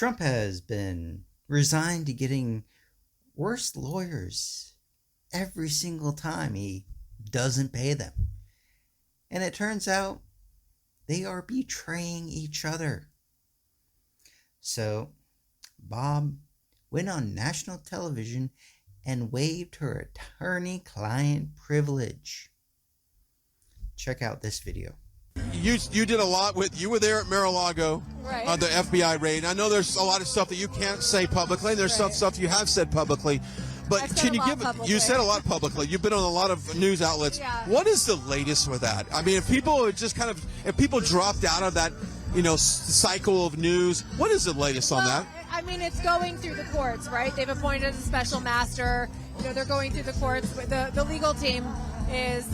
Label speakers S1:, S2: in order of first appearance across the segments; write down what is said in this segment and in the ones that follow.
S1: Trump has been resigned to getting worse lawyers every single time he doesn't pay them. And it turns out they are betraying each other. So Bob went on national television and waived her attorney-client privilege. Check out this video.
S2: You did a lot you were there at Mar-a-Lago on the FBI raid. I know there's a lot of stuff that you can't say publicly, and there's some stuff you have said publicly. But can you you said a lot publicly. You've been on a lot of news outlets.
S3: Yeah.
S2: What is the latest with that? I mean, if people dropped out of that, cycle of news, what is the latest on that?
S3: I mean, it's going through the courts, right? They've appointed a special master. They're going through the courts. The legal team is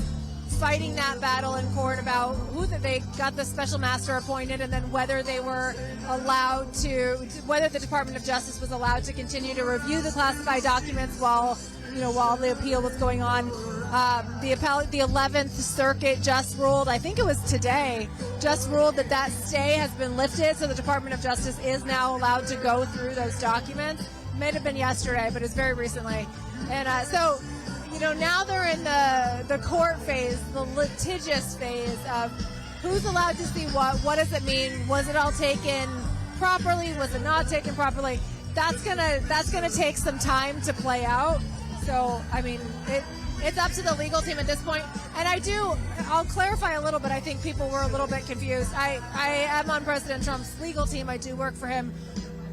S3: fighting that battle in court about who they got the special master appointed, and then whether they were allowed to, whether the Department of Justice was allowed to continue to review the classified documents while the appeal was going on. The 11th Circuit just ruled, I think it was today, just ruled that stay has been lifted, so the Department of Justice is now allowed to go through those documents. It may have been yesterday, but it's very recently. And so now they're in the court phase, the litigious phase of who's allowed to see what does it mean, was it all taken properly, was it not taken properly. That's gonna take some time to play out. So I mean, it's up to the legal team at this point. And I'll clarify a little bit. I think people were a little bit confused. I am on President Trump's legal team. I do work for him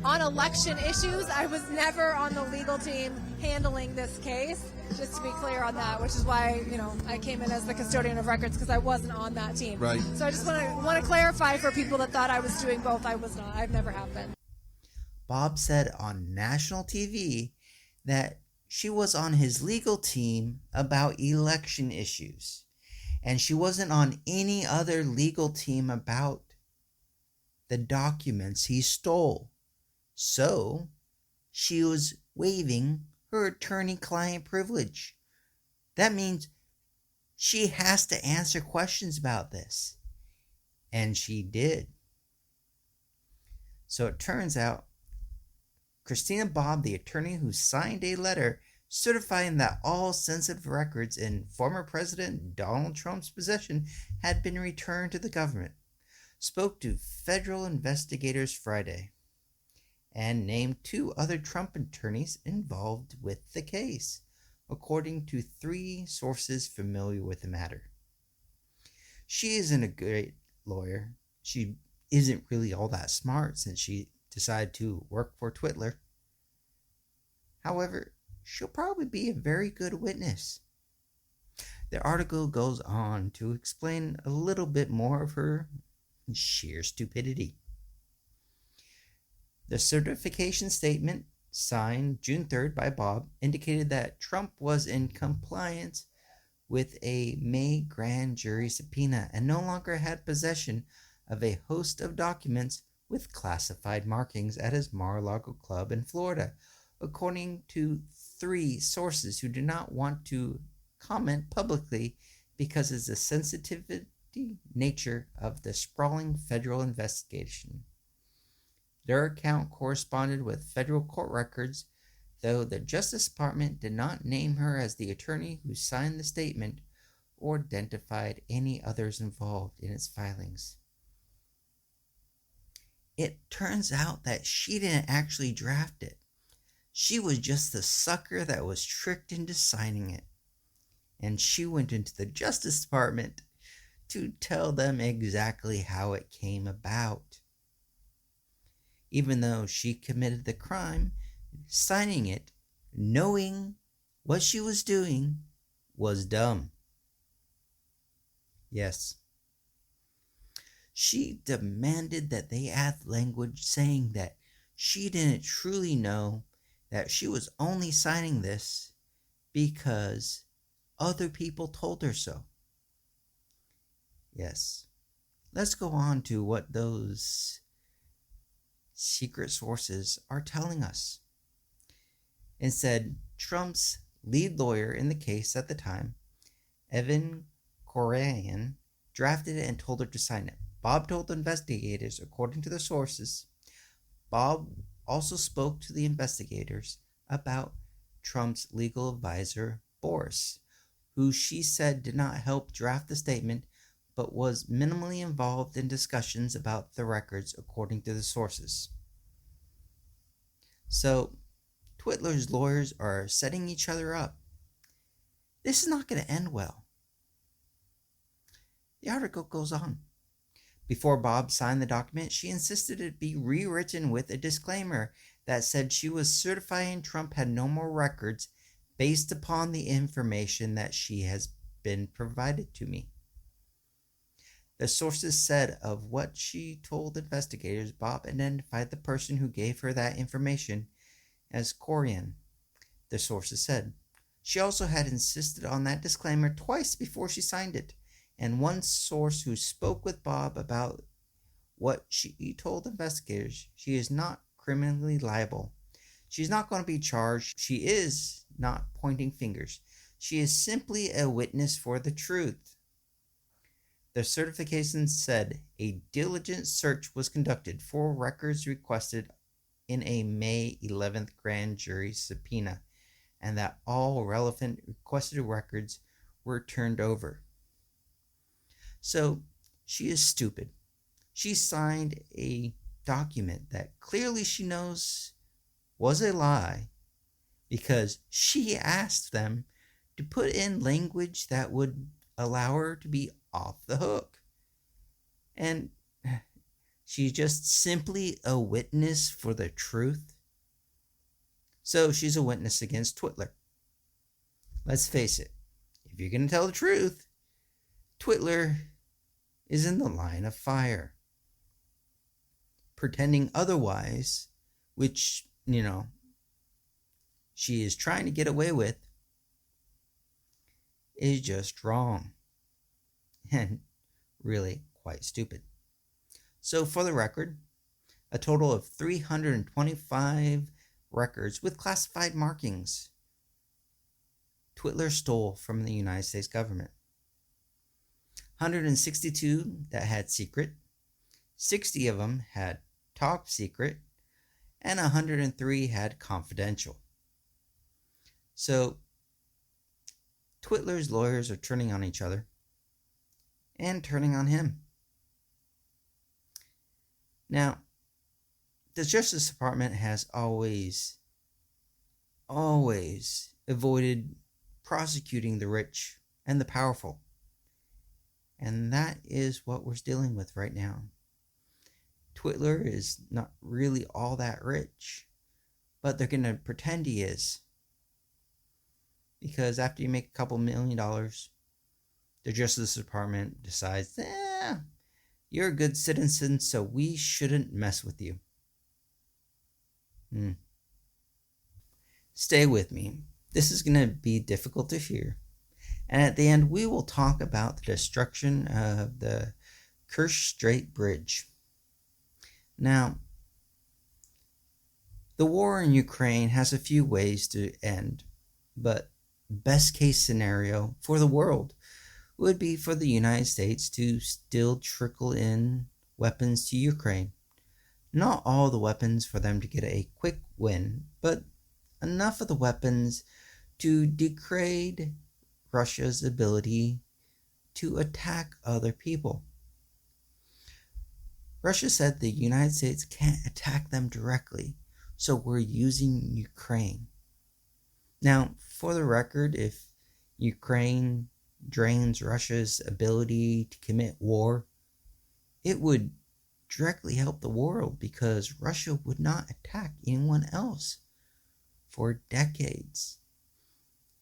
S3: on election issues. I was never on the legal team handling this case, just to be clear on that, which is why, I came in as the custodian of records, because I wasn't on that team.
S2: Right.
S3: So I just want to clarify for people that thought I was doing both. I was not. I've never have been.
S1: Bob said on national TV that she was on his legal team about election issues, and she wasn't on any other legal team about the documents he stole. So she was waiving her attorney-client privilege. That means she has to answer questions about this. And she did. So it turns out Christina Bobb, the attorney who signed a letter certifying that all sensitive records in former President Donald Trump's possession had been returned to the government, spoke to federal investigators Friday and named 2 other Trump attorneys involved with the case, according to 3 sources familiar with the matter. She isn't a great lawyer. She isn't really all that smart since she decided to work for Twitler. However, she'll probably be a very good witness. The article goes on to explain a little bit more of her sheer stupidity. The certification statement, signed June 3rd by Bob, indicated that Trump was in compliance with a May grand jury subpoena and no longer had possession of a host of documents with classified markings at his Mar-a-Lago club in Florida, according to 3 sources who do not want to comment publicly because of the sensitivity nature of the sprawling federal investigation. Their account corresponded with federal court records, though the Justice Department did not name her as the attorney who signed the statement or identified any others involved in its filings. It turns out that she didn't actually draft it. She was just the sucker that was tricked into signing it. And she went into the Justice Department to tell them exactly how it came about. Even though she committed the crime, signing it, knowing what she was doing, was dumb. Yes. She demanded that they add language saying that she didn't truly know that she was only signing this because other people told her so. Yes. Let's go on to what those secret sources are telling us. Instead, Trump's lead lawyer in the case at the time, Evan Korean, drafted it and told her to sign it. Bob told investigators, according to the sources, Bob also spoke to the investigators about Trump's legal advisor, Boris, who she said did not help draft the statement but was minimally involved in discussions about the records, according to the sources. So, Twitler's lawyers are setting each other up. This is not going to end well. The article goes on. Before Bob signed the document, she insisted it be rewritten with a disclaimer that said she was certifying Trump had no more records based upon the information that she has been provided to me. The sources said of what she told investigators, Bob identified the person who gave her that information as Corian, the sources said. She also had insisted on that disclaimer twice before she signed it, and one source who spoke with Bob about what she told investigators, she is not criminally liable. She's not going to be charged. She is not pointing fingers. She is simply a witness for the truth. The certification said a diligent search was conducted for records requested in a May 11th grand jury subpoena, and that all relevant requested records were turned over. So, she is stupid. She signed a document that clearly she knows was a lie because she asked them to put in language that would allow her to be off the hook. And she's just simply a witness for the truth. So she's a witness against Twitler. Let's face it, if you're going to tell the truth, Twitler is in the line of fire. Pretending otherwise, which, she is trying to get away with, is just wrong. And really quite stupid. So for the record, a total of 325 records with classified markings Twitler stole from the United States government. 162 that had secret, 60 of them had top secret, and 103 had confidential. So Twitler's lawyers are turning on each other and turning on him. Now, the Justice Department has always avoided prosecuting the rich and the powerful. And that is what we're dealing with right now. Twitler is not really all that rich, but they're going to pretend he is. Because after you make a couple $1 million, the Justice Department decides, you're a good citizen, so we shouldn't mess with you. Stay with me. This is going to be difficult to hear. And at the end, we will talk about the destruction of the Kerch Strait Bridge. Now, the war in Ukraine has a few ways to end, but best case scenario for the world would be for the United States to still trickle in weapons to Ukraine. Not all the weapons for them to get a quick win, but enough of the weapons to degrade Russia's ability to attack other people. Russia said the United States can't attack them directly, so we're using Ukraine. Now, for the record, if Ukraine drains Russia's ability to commit war, it would directly help the world because Russia would not attack anyone else for decades.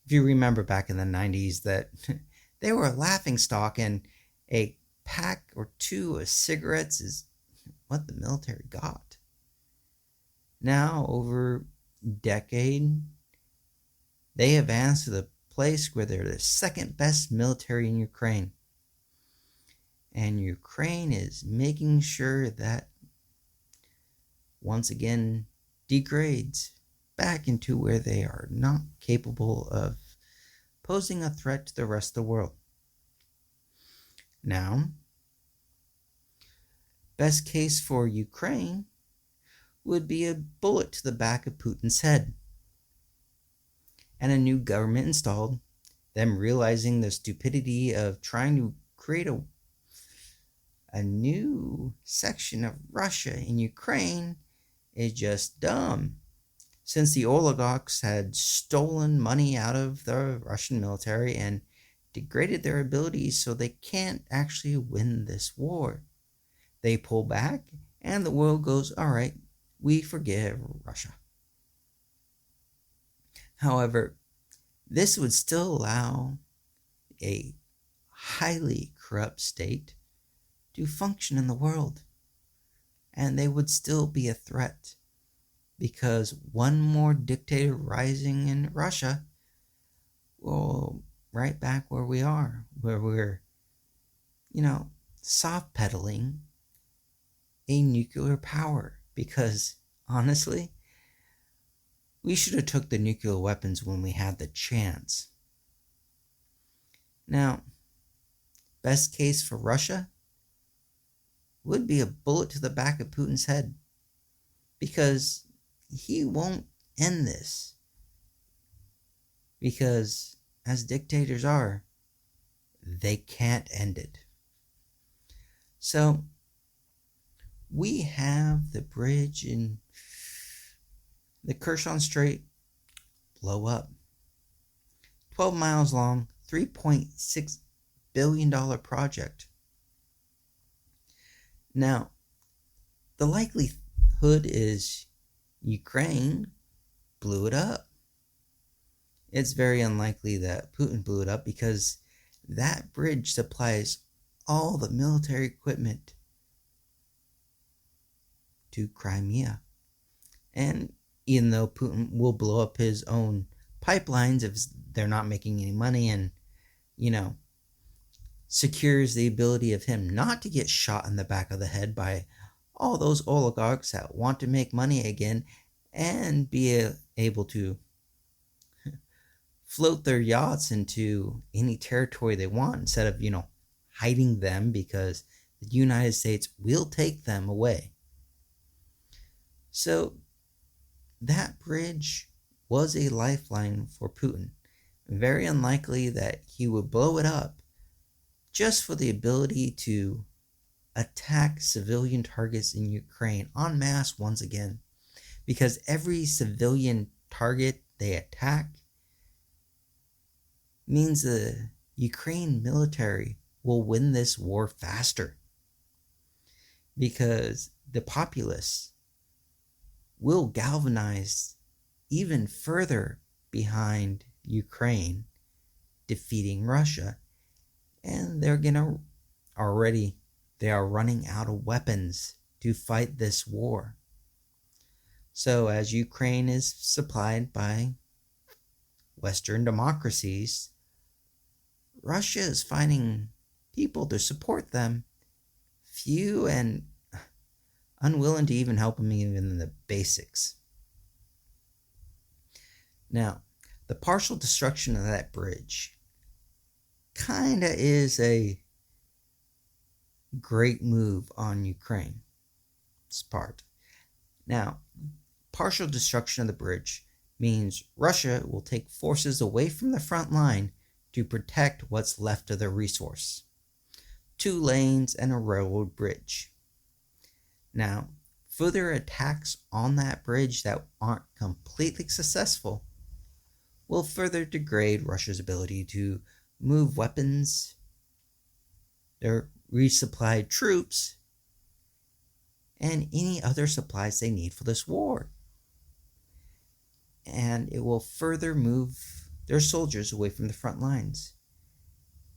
S1: If you remember back in the 90s that they were a laughingstock and a pack or two of cigarettes is what the military got. Now, over a decade, they advanced to the place where they're the second best military in Ukraine. And Ukraine is making sure that, once again, degrades back into where they are not capable of posing a threat to the rest of the world. Now, best case for Ukraine would be a bullet to the back of Putin's head. And a new government installed, them realizing the stupidity of trying to create a new section of Russia in Ukraine is just dumb, since the oligarchs had stolen money out of the Russian military and degraded their abilities so they can't actually win this war. They pull back and the world goes, all right, we forgive Russia. However, this would still allow a highly corrupt state to function in the world, and they would still be a threat, because one more dictator rising in Russia will right back where we are, where we're, soft pedaling a nuclear power, because honestly, we should have took the nuclear weapons when we had the chance. Now, best case for Russia would be a bullet to the back of Putin's head, because he won't end this. Because as dictators are, they can't end it. So, we have the bridge in the Kherson Strait blow up. 12 miles long, $3.6 billion project. Now, the likelihood is Ukraine blew it up. It's very unlikely that Putin blew it up, because that bridge supplies all the military equipment to Crimea. And even though Putin will blow up his own pipelines if they're not making any money, and, secures the ability of him not to get shot in the back of the head by all those oligarchs that want to make money again and be able to float their yachts into any territory they want, instead of, hiding them, because the United States will take them away. So that bridge was a lifeline for Putin. Very unlikely that he would blow it up just for the ability to attack civilian targets in Ukraine en masse once again. Because every civilian target they attack means the Ukraine military will win this war faster. Because the populace will galvanize even further behind Ukraine defeating Russia, and they are running out of weapons to fight this war. So as Ukraine is supplied by Western democracies, Russia is finding people to support them, few and unwilling to even help them even in the basics. Now, the partial destruction of that bridge kinda is a great move on Ukraine's part. Now, partial destruction of the bridge means Russia will take forces away from the front line to protect what's left of their resource. 2 lanes and a railroad bridge. Now, further attacks on that bridge that aren't completely successful will further degrade Russia's ability to move weapons, their resupplied troops, and any other supplies they need for this war. And it will further move their soldiers away from the front lines,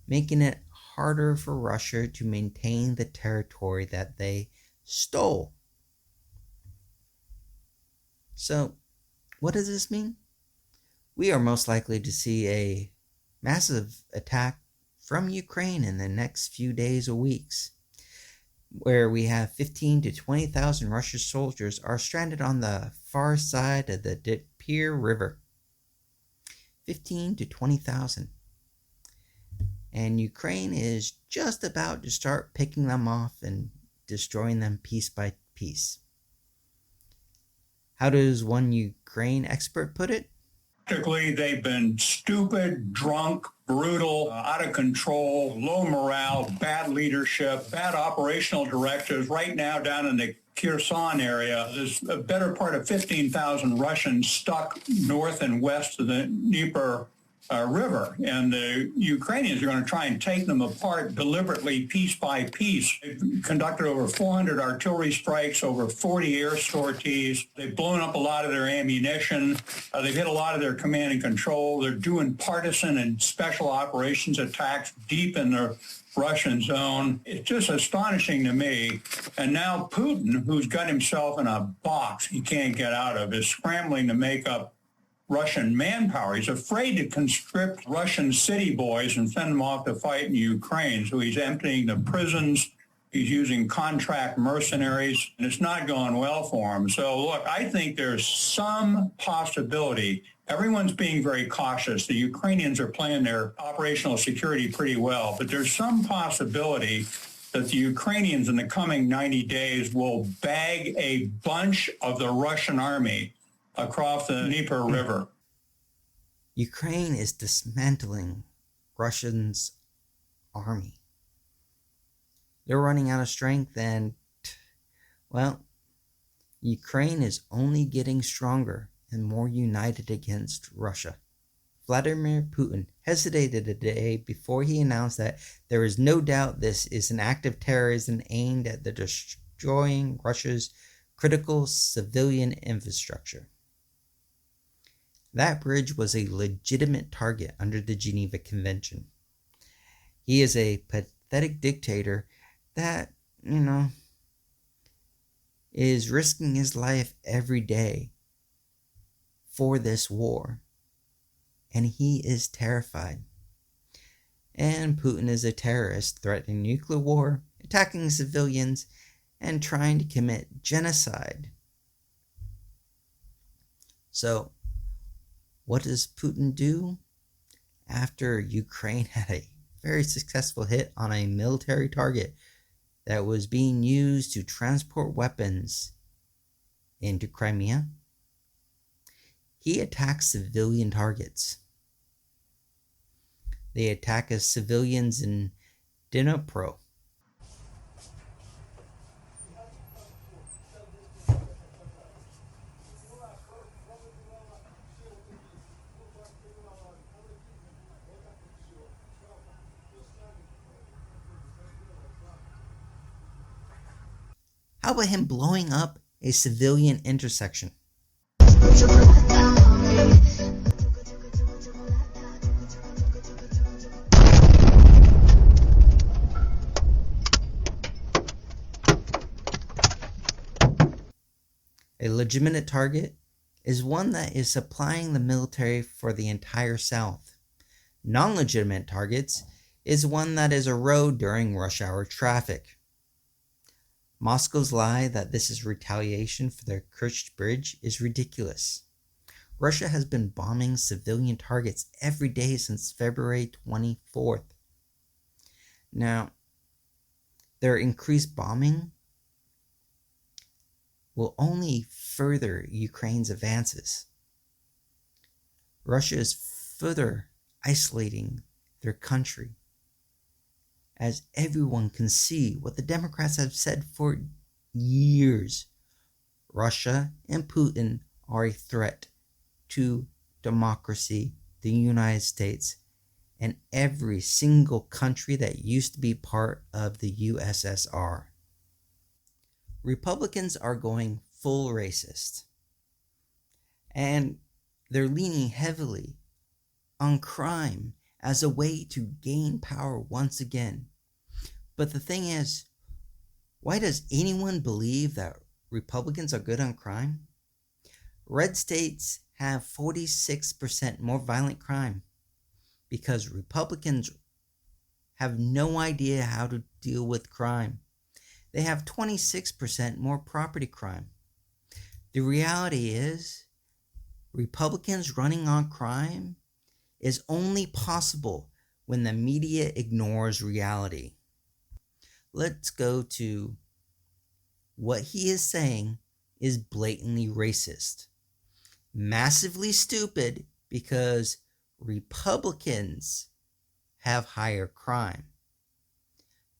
S1: making it harder for Russia to maintain the territory that they stole. So, what does this mean? We are most likely to see a massive attack from Ukraine in the next few days or weeks, where we have 15 to 20,000 Russian soldiers are stranded on the far side of the Dnieper River. 15 to 20,000. And Ukraine is just about to start picking them off and destroying them piece by piece. How does one Ukraine expert put it?
S4: Practically, they've been stupid, drunk, brutal, out of control, low morale, bad leadership, bad operational directives. Right now, down in the Kherson area, there's a better part of 15,000 Russians stuck north and west of the Dnieper river, and the Ukrainians are going to try and take them apart deliberately, piece by piece. They've conducted over 400 artillery strikes, over 40 air sorties. They've blown up a lot of their ammunition. They've hit a lot of their command and control. They're doing partisan and special operations attacks deep in the Russian zone. It's just astonishing to me. And now Putin, who's got himself in a box he can't get out of, is scrambling to make up Russian manpower. He's afraid to conscript Russian city boys and send them off to fight in Ukraine. So he's emptying the prisons. He's using contract mercenaries, and it's not going well for him. So, look, I think there's some possibility. Everyone's being very cautious. The Ukrainians are playing their operational security pretty well, but there's some possibility that the Ukrainians in the coming 90 days will bag a bunch of the Russian army across the Dnieper River.
S1: Ukraine is dismantling Russia's army. They're running out of strength, and, well, Ukraine is only getting stronger and more united against Russia. Vladimir Putin hesitated a day before he announced that there is no doubt this is an act of terrorism aimed at destroying Russia's critical civilian infrastructure. That bridge was a legitimate target under the Geneva Convention. He is a pathetic dictator that, is risking his life every day for this war. And he is terrified. And Putin is a terrorist threatening nuclear war, attacking civilians, and trying to commit genocide. So, what does Putin do? After Ukraine had a very successful hit on a military target that was being used to transport weapons into Crimea, he attacks civilian targets. They attack as civilians in Dnipro. How about him blowing up a civilian intersection? A legitimate target is one that is supplying the military for the entire South. Non-legitimate targets is one that is a road during rush hour traffic. Moscow's lie that this is retaliation for their Kerch Bridge is ridiculous. Russia has been bombing civilian targets every day since February 24th. Now, their increased bombing will only further Ukraine's advances. Russia is further isolating their country, as everyone can see what the Democrats have said for years. Russia and Putin are a threat to democracy, the United States, and every single country that used to be part of the USSR. Republicans are going full racist, and they're leaning heavily on crime as a way to gain power once again. But the thing is, why does anyone believe that Republicans are good on crime? Red states have 46% more violent crime because Republicans have no idea how to deal with crime. They have 26% more property crime. The reality is, Republicans running on crime is only possible when the media ignores reality. Let's go to what he is saying is blatantly racist. Massively stupid because Republicans have higher crime.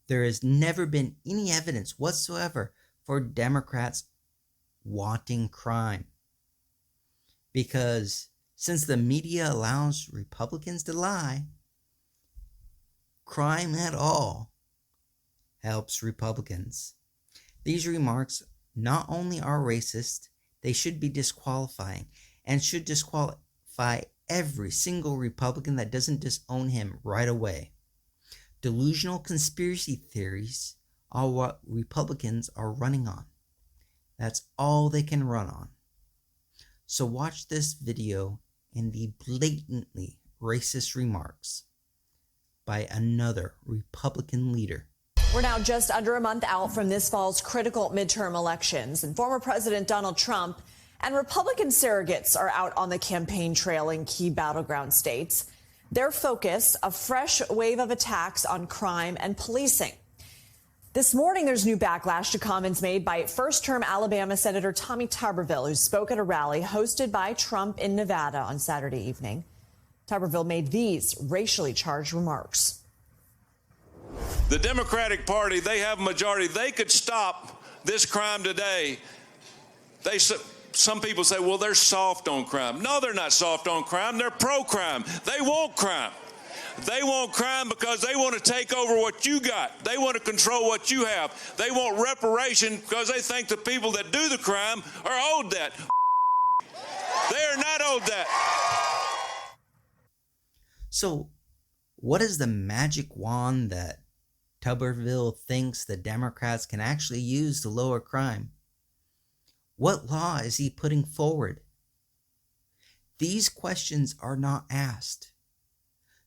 S1: There has never been any evidence whatsoever for Democrats wanting crime. Because since the media allows Republicans to lie, crime at all helps Republicans. These remarks not only are racist, they should be disqualifying and should disqualify every single Republican that doesn't disown him right away. Delusional conspiracy theories are what Republicans are running on. That's all they can run on. So watch this video and the blatantly racist remarks by another Republican leader.
S5: We're now just under a month out from this fall's critical midterm elections, and former President Donald Trump and Republican surrogates are out on the campaign trail in key battleground states. Their focus, a fresh wave of attacks on crime and policing. This morning, there's new backlash to comments made by first-term Alabama Senator Tommy Tuberville, who spoke at a rally hosted by Trump in Nevada on Saturday evening. Tuberville made these racially charged remarks.
S6: The Democratic Party, they have a majority. They could stop this crime today. Some people say, well, they're soft on crime. No, they're not soft on crime. They're pro-crime. They want crime. They want crime because they want to take over what you got. They want to control what you have. They want reparation because they think the people that do the crime are owed that. They are not owed that.
S1: So, what is the magic wand that Tuberville thinks the Democrats can actually use to lower crime? What law is he putting forward? These questions are not asked.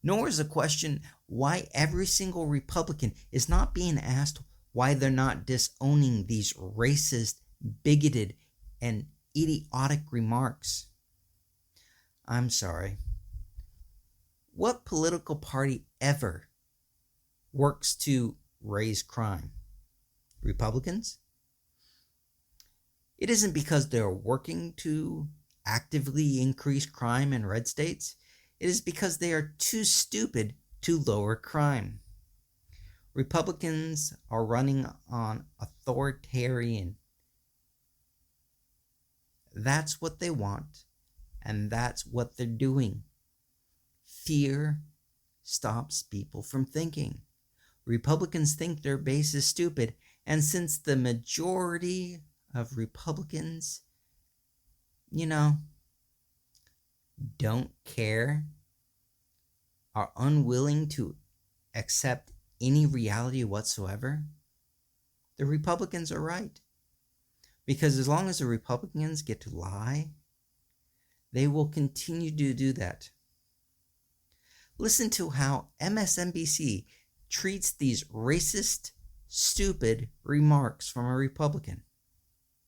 S1: Nor is the question why every single Republican is not being asked why they're not disowning these racist, bigoted, and idiotic remarks. I'm sorry. What political party ever works to raise crime? Republicans? It isn't because they're working to actively increase crime in red states. It is because they are too stupid to lower crime. Republicans are running on authoritarian. That's what they want, and that's what they're doing. Fear stops people from thinking. Republicans think their base is stupid, and since the majority of Republicans, don't care, are unwilling to accept any reality whatsoever, the Republicans are right. Because as long as the Republicans get to lie, they will continue to do that. Listen to how MSNBC treats these racist, stupid remarks from a Republican.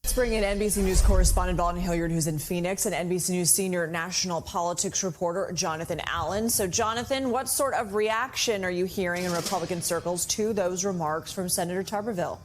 S5: Let's bring in NBC News correspondent Vaughn Hilliard, who's in Phoenix, and NBC News senior national politics reporter Jonathan Allen. So, Jonathan, what sort of reaction are you hearing in Republican circles to those remarks from Senator Tuberville?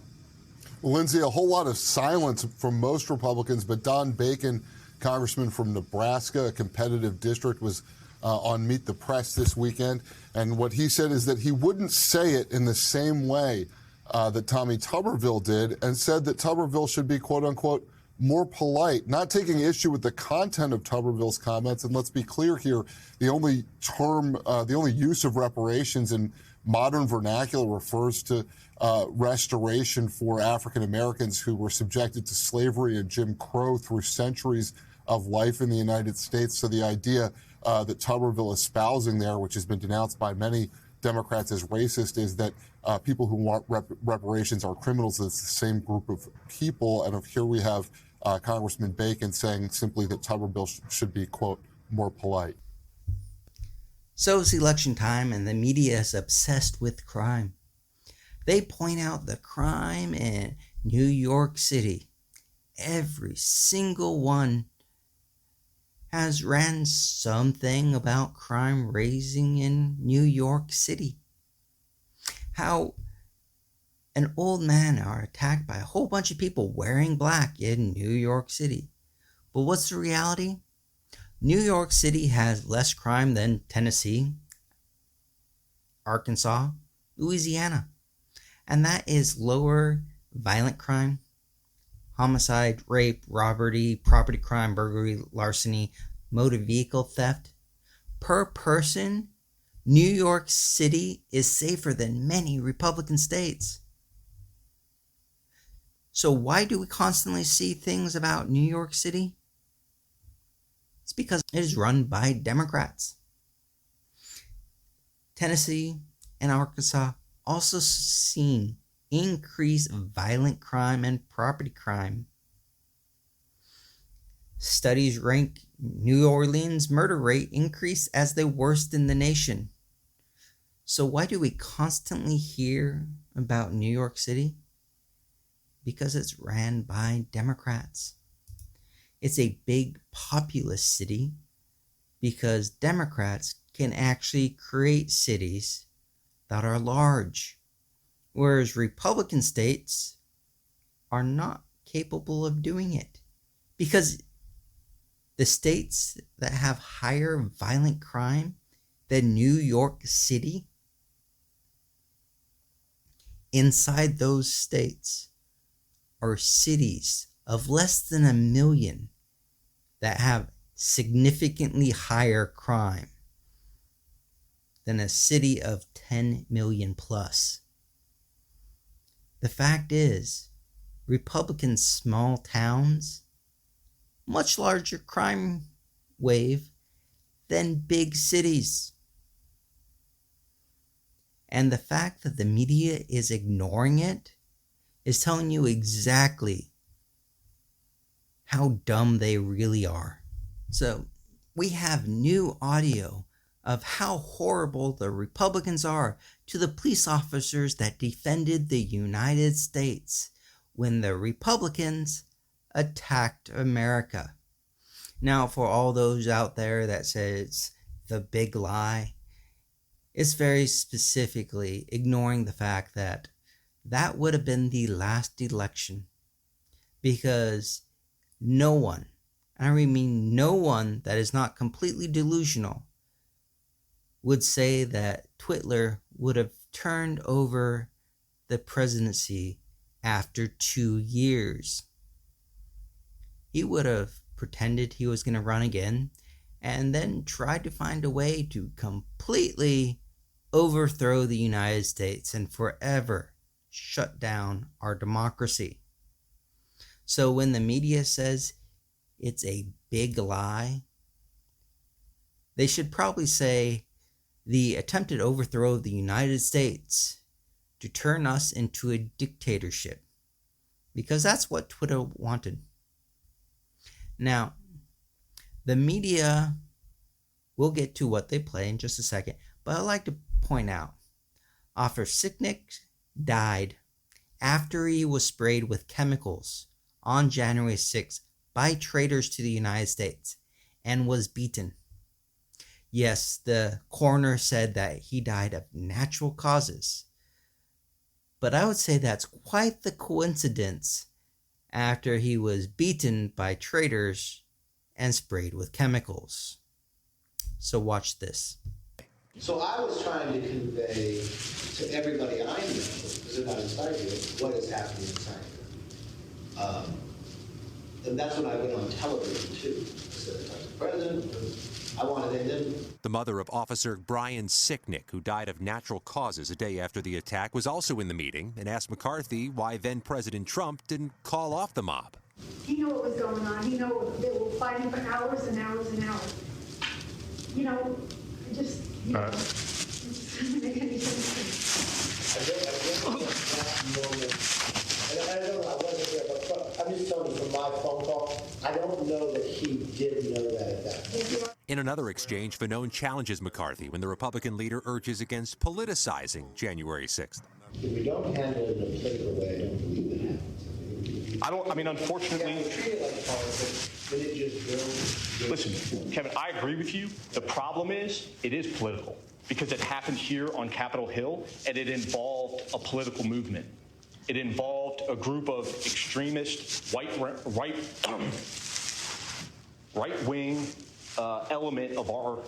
S7: Well, Lindsay, a whole lot of silence from most Republicans, but Don Bacon, congressman from Nebraska, a competitive district, was on Meet the Press this weekend. And what he said is that he wouldn't say it in the same way that Tommy Tuberville did, and said that Tuberville should be, quote unquote, more polite, not taking issue with the content of Tuberville's comments. And let's be clear here, the only use of reparations in modern vernacular refers to restoration for African Americans who were subjected to slavery and Jim Crow through centuries of life in the United States. So the idea that Tuberville is espousing there, which has been denounced by many Democrats as racist, is that people who want reparations are criminals. It's the same group of people. And here we have Congressman Bacon saying simply that Tuberville should be, quote, more polite.
S1: So it's election time, and the media is obsessed with crime. They point out the crime in New York City. Every single one has ran something about crime raising in New York City. How An old man are attacked by a whole bunch of people wearing black in New York City. But what's the reality? New York City has less crime than Tennessee, Arkansas, Louisiana. And that is lower violent crime, homicide, rape, robbery, property crime, burglary, larceny, motor vehicle theft. Per person, New York City is safer than many Republican states. So why do we constantly see things about New York City? It's because it is run by Democrats. Tennessee and Arkansas also seen increased violent crime and property crime. Studies rank New Orleans' murder rate increased as the worst in the nation. So why do we constantly hear about New York City? Because it's ran by Democrats. It's a big populous city because Democrats can actually create cities that are large, whereas Republican states are not capable of doing it. Because the states that have higher violent crime than New York City, inside those states are cities of less than 1 million that have significantly higher crime than a city of 10 million plus. The fact is, Republican small towns, much larger crime wave than big cities. And the fact that the media is ignoring it is telling you exactly how dumb they really are. So we have new audio of how horrible the Republicans are to the police officers that defended the United States when the Republicans attacked America. Now, for all those out there that say it's the big lie, it's very specifically ignoring the fact that that would have been the last election, because no one, and I mean no one that is not completely delusional, would say that Twitler would have turned over the presidency after 2 years. He would have pretended he was going to run again and then tried to find a way to completely overthrow the United States and forever shut down our democracy. So when the media says it's a big lie, they should probably say the attempted overthrow of the United States to turn us into a dictatorship, because that's what Twitter wanted. Now, the media, we'll get to what they play in just a second, but I'd like to point out, Officer Sicknick died after he was sprayed with chemicals on January 6th by traitors to the United States and was beaten. Yes, the coroner said that he died of natural causes, but I would say that's quite the coincidence after he was beaten by traitors and sprayed with chemicals. So watch this.
S8: So I was trying to convey to everybody I know, because they're not inside here, what is happening inside here. And that's when I went on television too. I said, I was the president. I wanted him.
S9: The mother of Officer Brian Sicknick, who died of natural causes a day after the attack, was also in the meeting and asked McCarthy why then President Trump didn't call off the mob.
S10: He knew what was going on. He knew they were fighting for hours and hours and hours. You know, it just, it doesn't make any sense.
S8: I don't know, I wasn't there, but I'm just telling you from my phone call, I don't know that he did know that at that point.
S9: In another exchange, Fanone challenges McCarthy when the Republican leader urges against politicizing January 6th.
S8: If we don't handle it in a political way, I don't believe it happens.
S11: Unfortunately.
S8: Yeah, treat it like politics, then it just goes.
S11: Listen, Kevin, I agree with you. The problem is, it is political because it happened here on Capitol Hill and it involved a political movement. It involved a group of extremist right-wing element of our,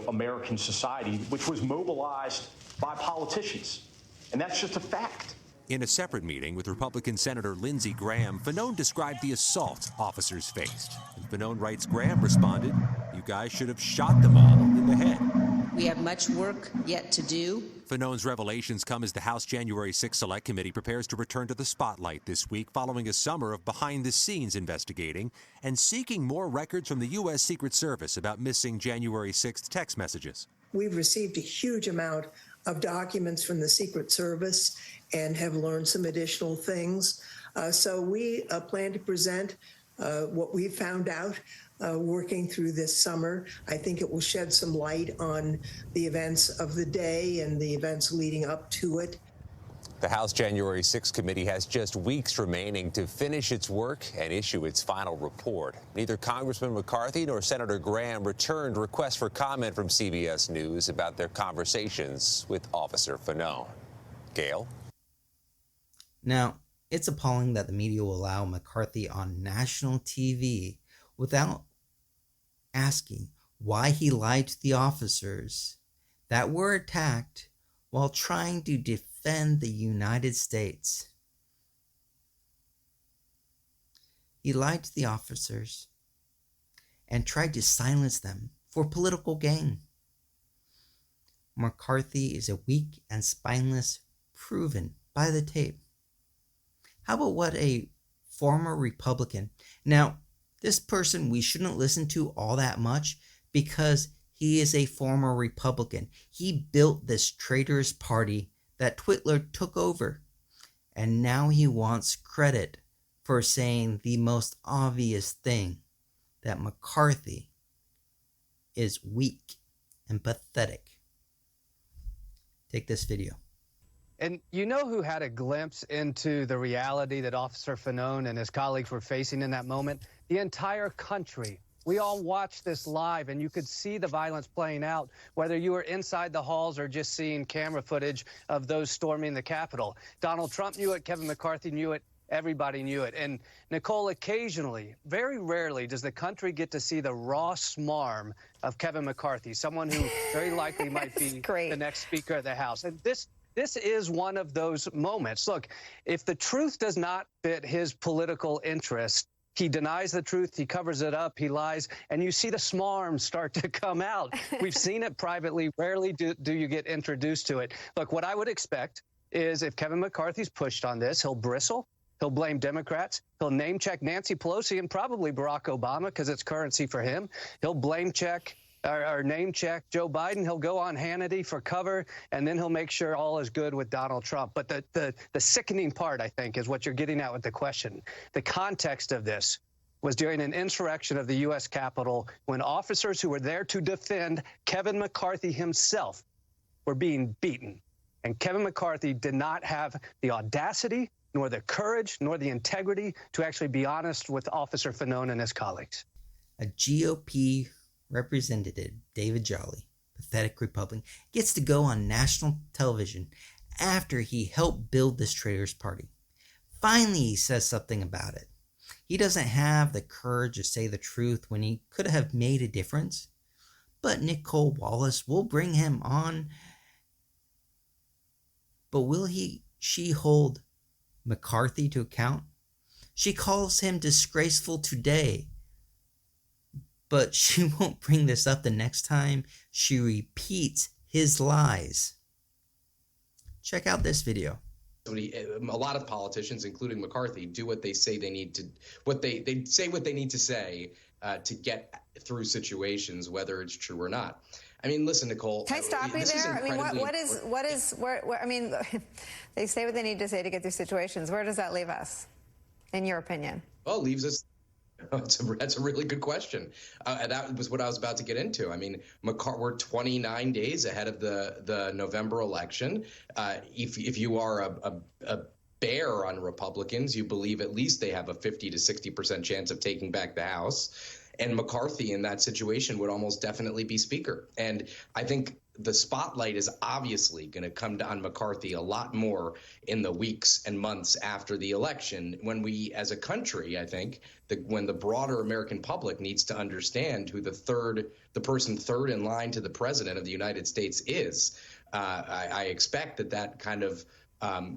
S11: American society, which was mobilized by politicians. And that's just a fact.
S9: In a separate meeting with Republican Senator Lindsey Graham, Fanone described the assault officers faced. And Fanone writes Graham responded, "You guys should have shot them all in the head."
S12: We have much work yet to do.
S9: Fanone's revelations come as the House January 6 Select Committee prepares to return to the spotlight this week following a summer of behind-the-scenes investigating and seeking more records from the U.S. Secret Service about missing January 6th text messages.
S13: We've received a huge amount of documents from the Secret Service and have learned some additional things. So we plan to present what we found out working through this summer. I think it will shed some light on the events of the day and the events leading up to it.
S9: The House January 6 committee has just weeks remaining to finish its work and issue its final report. Neither Congressman McCarthy nor Senator Graham returned requests for comment from CBS News about their conversations with Officer Fanone. Gail?
S1: Now, it's appalling that the media will allow McCarthy on national TV without asking why he lied to the officers that were attacked while trying to defend the United States. He lied to the officers and tried to silence them for political gain. McCarthy is a weak and spineless, proven by the tape. How about what a former Republican? Now, this person we shouldn't listen to all that much because he is a former Republican. He built this traitorous party that Twitler took over. And now he wants credit for saying the most obvious thing, that McCarthy is weak and pathetic. Take this video.
S14: And you know who had a glimpse into the reality that Officer Fanone and his colleagues were facing in that moment? The entire country. We all watched this live, and you could see the violence playing out, whether you were inside the halls or just seeing camera footage of those storming the Capitol. Donald Trump knew it. Kevin McCarthy knew it. Everybody knew it. And Nicole, occasionally, very rarely, does the country get to see the raw smarm of Kevin McCarthy, someone who very likely might be the next Speaker of the House. And this is one of those moments. Look, if the truth does not fit his political interest, he denies the truth, he covers it up, he lies, and you see the smarm start to come out. We've seen it privately. Rarely do you get introduced to it. Look, what I would expect is if Kevin McCarthy's pushed on this, he'll bristle, he'll blame Democrats, he'll name-check Nancy Pelosi and probably Barack Obama because it's currency for him. He'll blame-check or name-check Joe Biden. He'll go on Hannity for cover, and then he'll make sure all is good with Donald Trump. But the sickening part, I think, is what you're getting at with the question. The context of this was during an insurrection of the U.S. Capitol when officers who were there to defend Kevin McCarthy himself were being beaten. And Kevin McCarthy did not have the audacity, nor the courage, nor the integrity to actually be honest with Officer Fanone and his colleagues.
S1: A GOP Representative David Jolly, pathetic Republican, gets to go on national television after he helped build this traitor's party. Finally, he says something about it. He doesn't have the courage to say the truth when he could have made a difference. But Nicole Wallace will bring him on. But will she hold McCarthy to account? She calls him disgraceful today. But she won't bring this up the next time she repeats his lies. Check out this video.
S15: A lot of politicians, including McCarthy, do what they say they need to. They say what they need to say to get through situations, whether it's true or not. I mean, listen, Nicole.
S16: Can I stop you there? I mean, I mean, they say what they need to say to get through situations. Where does that leave us, in your opinion?
S15: Well, it leaves us. That's a really good question. That was what I was about to get into. I mean, we're 29 days ahead of the November election. If you are a bear on Republicans, you believe at least they have a 50 to 60% chance of taking back the House. And McCarthy in that situation would almost definitely be Speaker. And I think the spotlight is obviously going to come down McCarthy a lot more in the weeks and months after the election, when we, as a country, I think, when the broader American public needs to understand who the person third in line to the president of the United States is. I expect that kind of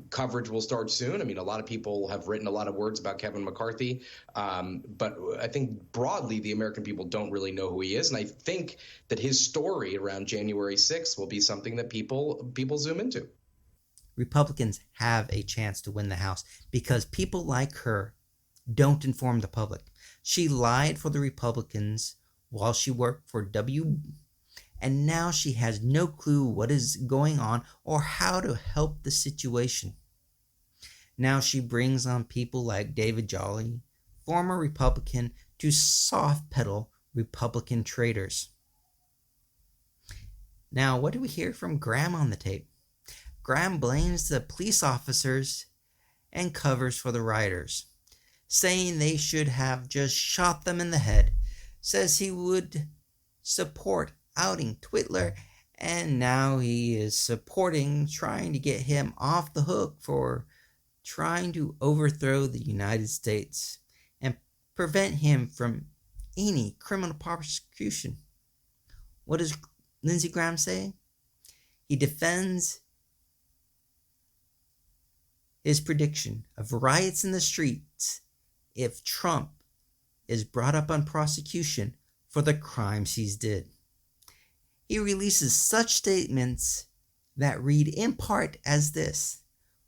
S15: coverage will start soon. I mean, a lot of people have written a lot of words about Kevin McCarthy, but I think broadly the American people don't really know who he is. And I think that his story around January 6th will be something that people zoom into.
S1: Republicans have a chance to win the House because people like her don't inform the public. She lied for the Republicans while she worked for and now she has no clue what is going on or how to help the situation. Now she brings on people like David Jolly, former Republican, to soft pedal Republican traitors. Now, what do we hear from Graham on the tape? Graham blames the police officers and covers for the rioters, saying they should have just shot them in the head, says he would support outing Twitler, and now he is trying to get him off the hook for trying to overthrow the United States and prevent him from any criminal prosecution. What does Lindsey Graham say? He defends his prediction of riots in the streets if Trump is brought up on prosecution for the crimes he's did. He releases such statements that read in part as this: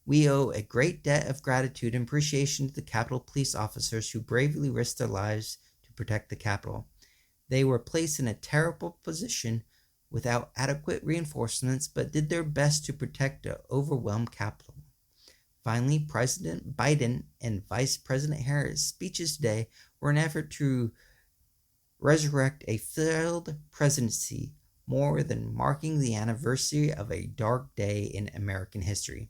S1: "We owe a great debt of gratitude and appreciation to the Capitol police officers who bravely risked their lives to protect the Capitol. They were placed in a terrible position without adequate reinforcements, but did their best to protect the overwhelmed Capitol." Finally, President Biden and Vice President Harris' speeches today were an effort to resurrect a failed presidency more than marking the anniversary of a dark day in American history.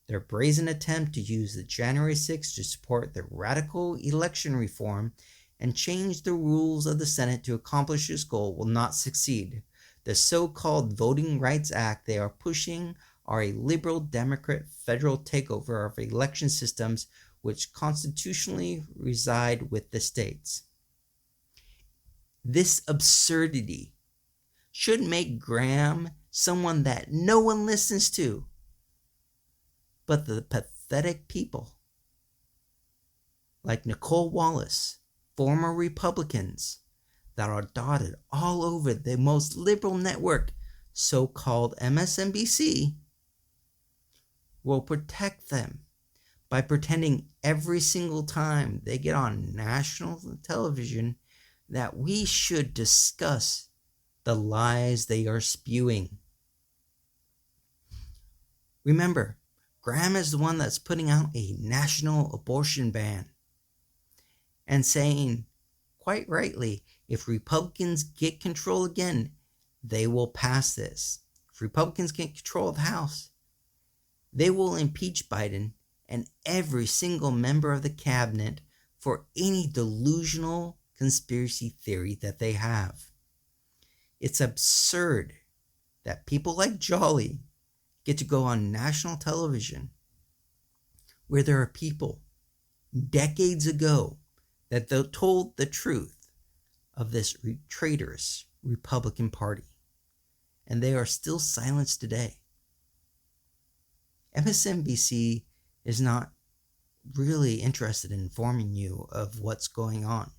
S1: Their brazen attempt to use the January 6th to support the radical election reform and change the rules of the Senate to accomplish this goal will not succeed. The so-called Voting Rights Act they are pushing are a liberal Democrat federal takeover of election systems which constitutionally reside with the states. This absurdity should make Graham someone that no one listens to but the pathetic people like Nicole Wallace, former Republicans that are dotted all over the most liberal network, so-called MSNBC, will protect them by pretending every single time they get on national television that we should discuss the lies they are spewing. Remember, Graham is the one that's putting out a national abortion ban and saying, quite rightly, if Republicans get control again, they will pass this. If Republicans get control of the House, they will impeach Biden and every single member of the cabinet for any delusional conspiracy theory that they have. It's absurd that people like Jolly get to go on national television where there are people decades ago that they told the truth of this traitorous Republican Party, and they are still silenced today. MSNBC is not really interested in informing you of what's going on.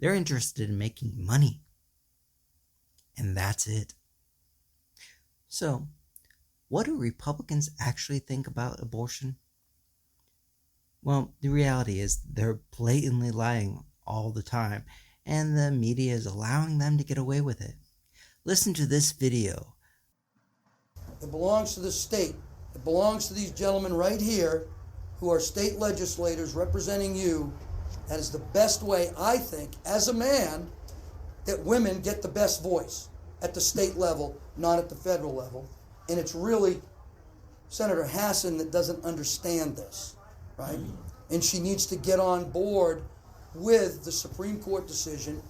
S1: They're interested in making money. And that's it. So, what do Republicans actually think about abortion? Well, the reality is they're blatantly lying all the time, and the media is allowing them to get away with it. Listen to this video.
S17: It belongs to the state. It belongs to these gentlemen right here who are state legislators representing you. That is the best way, I think, as a man, that women get the best voice at the state level, not at the federal level. And it's really Senator Hassan that doesn't understand this, right? And she needs to get on board with the Supreme Court decision.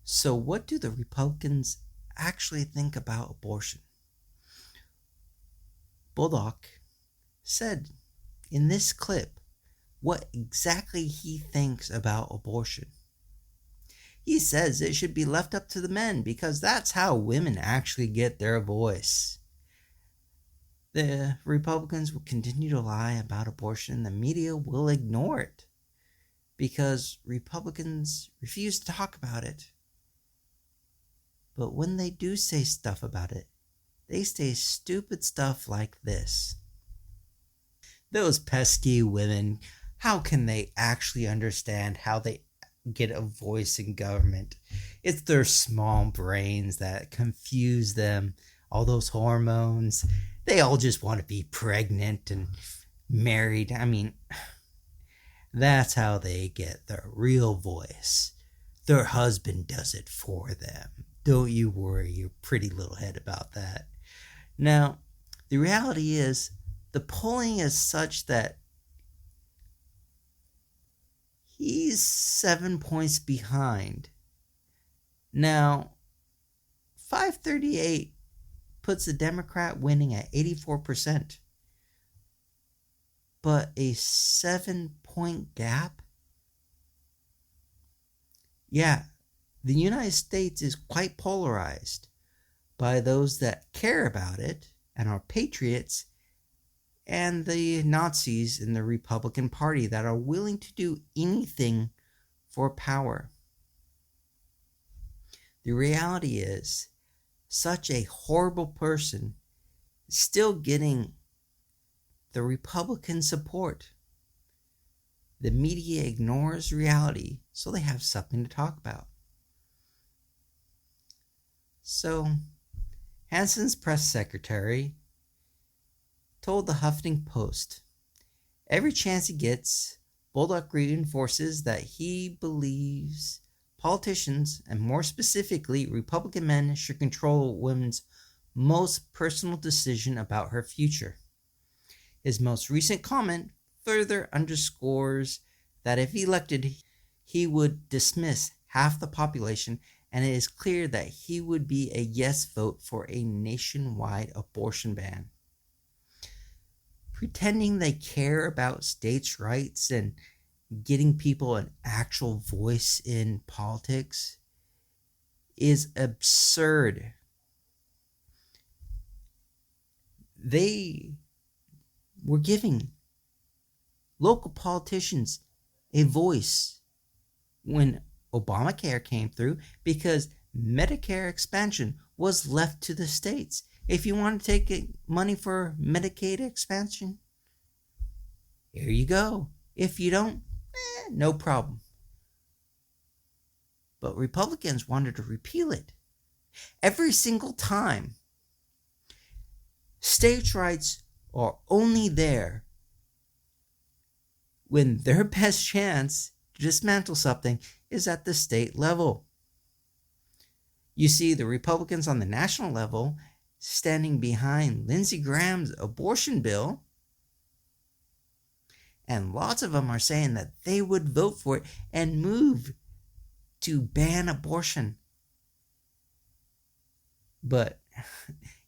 S1: So what do the Republicans actually think about abortion. Bullock said in this clip what exactly he thinks about abortion. He says it should be left up to the men because that's how women actually get their voice. The Republicans will continue to lie about abortion. The media will ignore it because Republicans refuse to talk about it. But when they do say stuff about it, they say stupid stuff like this. Those pesky women, how can they actually understand how they get a voice in government? It's their small brains that confuse them. All those hormones, they all just want to be pregnant and married. I mean, that's how they get their real voice. Their husband does it for them. Don't you worry your pretty little head about that. Now, the reality is, the polling is such that he's 7 points behind. Now, 538 puts the Democrat winning at 84%. But a 7-point gap? Yeah, the United States is quite polarized by those that care about it and are patriots, and the Nazis in the Republican Party that are willing to do anything for power. The reality is, such a horrible person is still getting the Republican support. The media ignores reality so they have something to talk about. So, Hansen's press secretary told the Huffington Post, every chance he gets, Bullock reinforces that he believes politicians, and more specifically Republican men, should control a woman's most personal decision about her future. His most recent comment further underscores that if elected, he would dismiss half the population, and it is clear that he would be a yes vote for a nationwide abortion ban. Pretending they care about states' rights and getting people an actual voice in politics is absurd. They were giving local politicians a voice when Obamacare came through because Medicare expansion was left to the states. If you want to take money for Medicaid expansion, here you go. If you don't, no problem. But Republicans wanted to repeal it. Every single time. States' rights are only there when their best chance to dismantle something is at the state level. You see the Republicans on the national level standing behind Lindsey Graham's abortion bill, and lots of them are saying that they would vote for it and move to ban abortion. But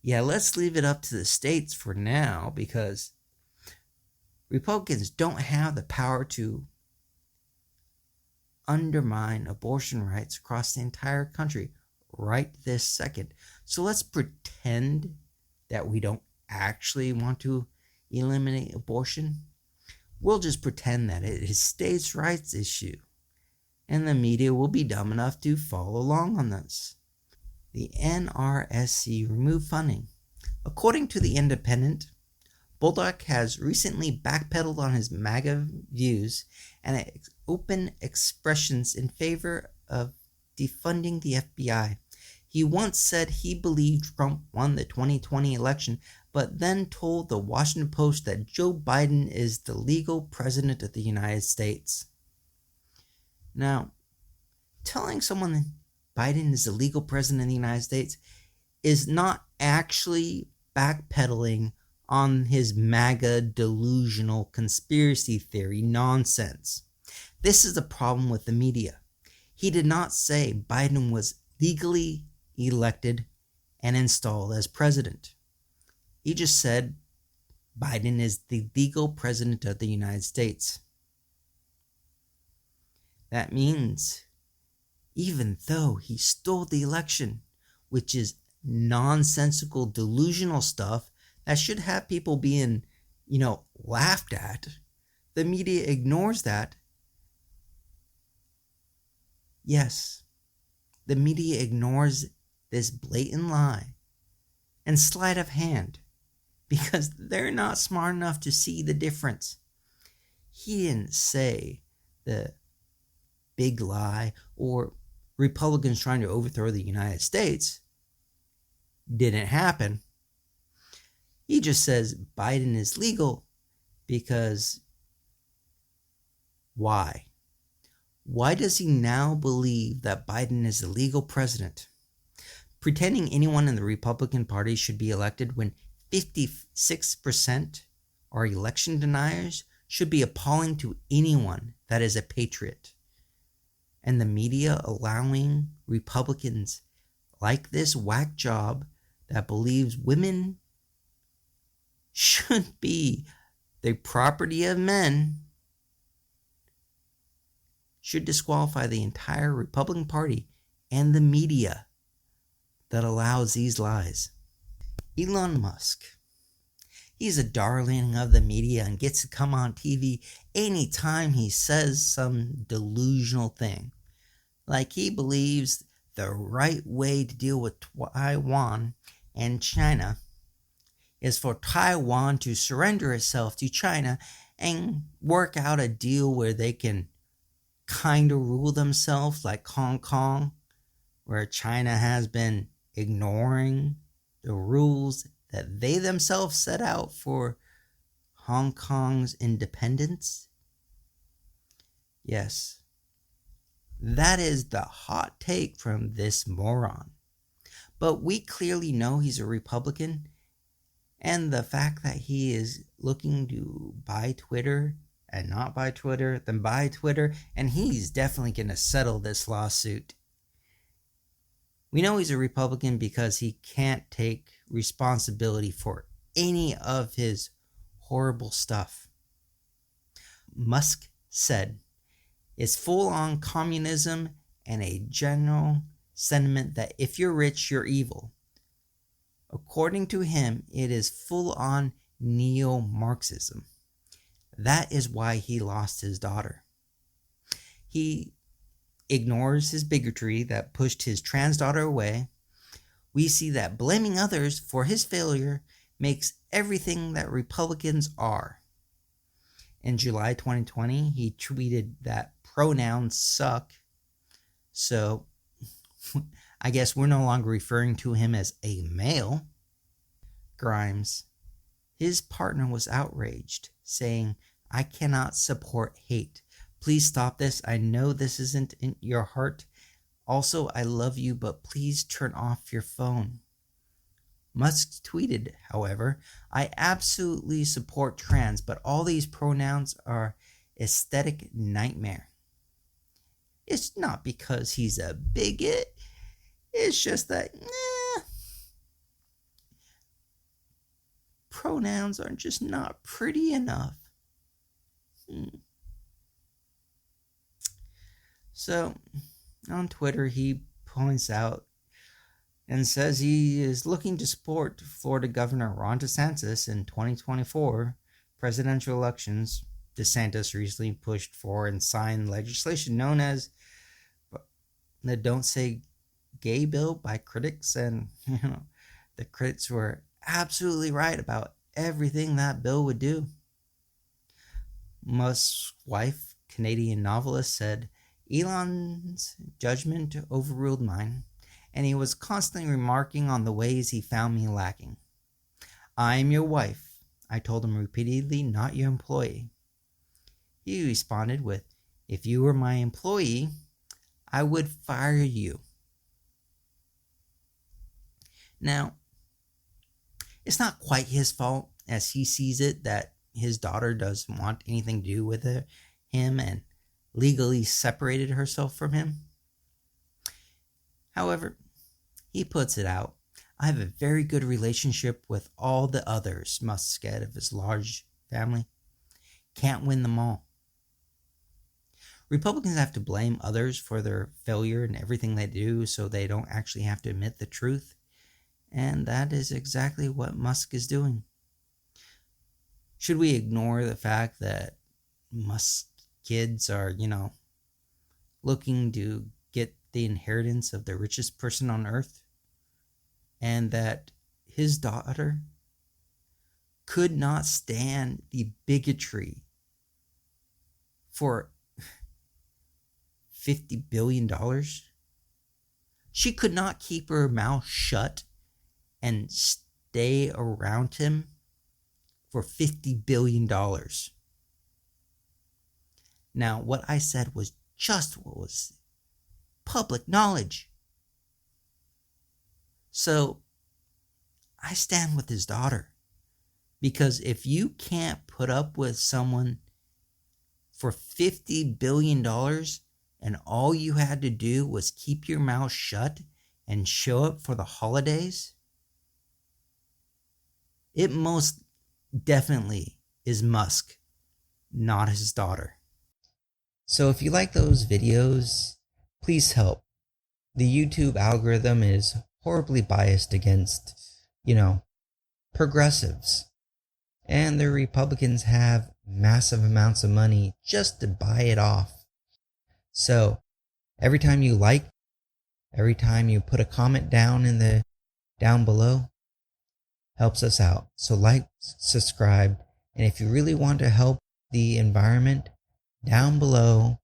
S1: yeah, let's leave it up to the states for now because Republicans don't have the power to undermine abortion rights across the entire country right this second. So let's pretend that we don't actually want to eliminate abortion. We'll just pretend that it is states' rights issue, and the media will be dumb enough to follow along on this. The NRSC removed funding. According to The Independent, Bullock has recently backpedaled on his MAGA views and open expressions in favor of defunding the FBI. He once said he believed Trump won the 2020 election, but then told the Washington Post that Joe Biden is the legal president of the United States. Now, telling someone Biden is the legal president of the United States is not actually backpedaling on his MAGA delusional conspiracy theory nonsense. This is the problem with the media. He did not say Biden was legally elected and installed as president. He just said Biden is the legal president of the United States. That means even though he stole the election, which is nonsensical, delusional stuff that should have people being, laughed at, the media ignores that. Yes, the media ignores this blatant lie and sleight of hand because they're not smart enough to see the difference. He didn't say the big lie or Republicans trying to overthrow the United States didn't happen. He just says Biden is legal because why? Why does he now believe that Biden is the legal president? Pretending anyone in the Republican Party should be elected when 56% are election deniers should be appalling to anyone that is a patriot. And the media allowing Republicans like this whack job that believes women should be the property of men should disqualify the entire Republican Party and the media that allows these lies. Elon Musk. He's a darling of the media and gets to come on TV anytime he says some delusional thing. Like he believes the right way to deal with Taiwan and China is for Taiwan to surrender itself to China and work out a deal where they can kind of rule themselves like Hong Kong, where China has been ignoring the rules that they themselves set out for Hong Kong's independence. Yes, that is the hot take from this moron. But we clearly know he's a Republican, and the fact that he is looking to buy Twitter and not buy Twitter, then buy Twitter, and he's definitely going to settle this lawsuit. We know he's a Republican because he can't take responsibility for any of his horrible stuff. Musk said it's full-on communism and a general sentiment that if you're rich, you're evil. According to him, it is full-on neo-Marxism. That is why he lost his daughter. He ignores his bigotry that pushed his trans daughter away. We see that blaming others for his failure makes everything that Republicans are. In July 2020, he tweeted that pronouns suck. So I guess we're no longer referring to him as a male. Grimes, his partner, was outraged, saying, "I cannot support hate. Please stop this. I know this isn't in your heart. Also, I love you, but please turn off your phone." Musk tweeted, however, "I absolutely support trans, but all these pronouns are aesthetic nightmare." It's not because he's a bigot. It's just that pronouns are just not pretty enough. So, on Twitter, he points out and says he is looking to support Florida Governor Ron DeSantis in 2024 presidential elections. DeSantis recently pushed for and signed legislation known as the Don't Say Gay bill by critics, and the critics were absolutely right about everything that bill would do. Musk's wife, Canadian novelist, said, "Elon's judgment overruled mine, and he was constantly remarking on the ways he found me lacking. I am your wife, I told him repeatedly, not your employee." He responded with, "If you were my employee, I would fire you." Now, it's not quite his fault, as he sees it, that his daughter doesn't want anything to do with him and legally separated herself from him. However, he puts it out, I have a very good relationship with all the others. Musk out of his large family. Can't win them all. Republicans have to blame others for their failure in everything they do so they don't actually have to admit the truth. And that is exactly what Musk is doing. Should we ignore the fact that Musk's kids are, looking to get the inheritance of the richest person on earth? And that his daughter could not stand the bigotry for $50 billion? She could not keep her mouth shut and stay around him for $50 billion. Now, what I said was just what was public knowledge. So, I stand with his daughter. Because if you can't put up with someone for $50 billion and all you had to do was keep your mouth shut and show up for the holidays, it most definitely is Musk, not his daughter. So if you like those videos, please help. The YouTube algorithm is horribly biased against, progressives. And the Republicans have massive amounts of money just to buy it off. So every time you like, every time you put a comment down below, helps us out. So like, subscribe, and if you really want to help the environment, down below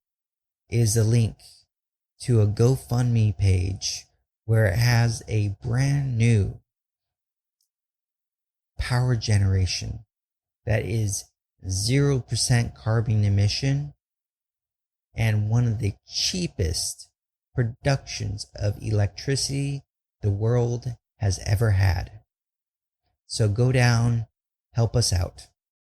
S1: is a link to a GoFundMe page where it has a brand new power generation that is 0% carbon emission and one of the cheapest productions of electricity the world has ever had. So go down, help us out.